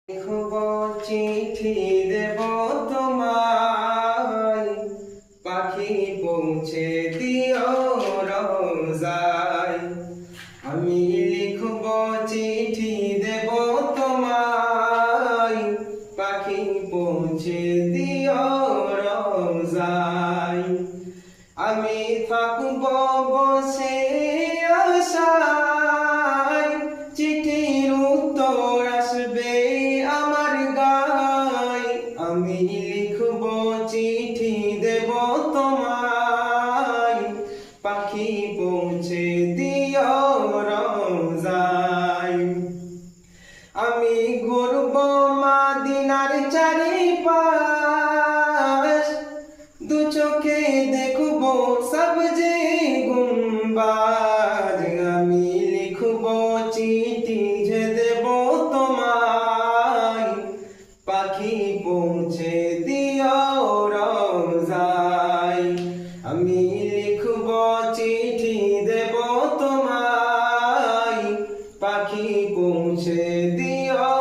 লিখব চিঠি দেব তোমায়, পাখি পৌঁছে দিও রোজায়। আমি লিখব চিঠি দেব তোমায়, পাখি পৌঁছে দিও রোজায়। আমি থাকব বসে আশায়, চিঠির উত্তর আসবে আমার গায়। আমি লিখব চিঠি দেব তোমায়, পাখি পৌঁছে দিও রোজায়। আমি ঘুরব মদিনার চারিপাশ, দু চোখে দেখব সবজে গুম্বাজ। আমি লিখব চিঠি যে দেব তোমায়, পাখি পৌঁছে দিও রোজায়। আমি লিখব চিঠি দেব তোমায়, পাখি পৌঁছে দিও।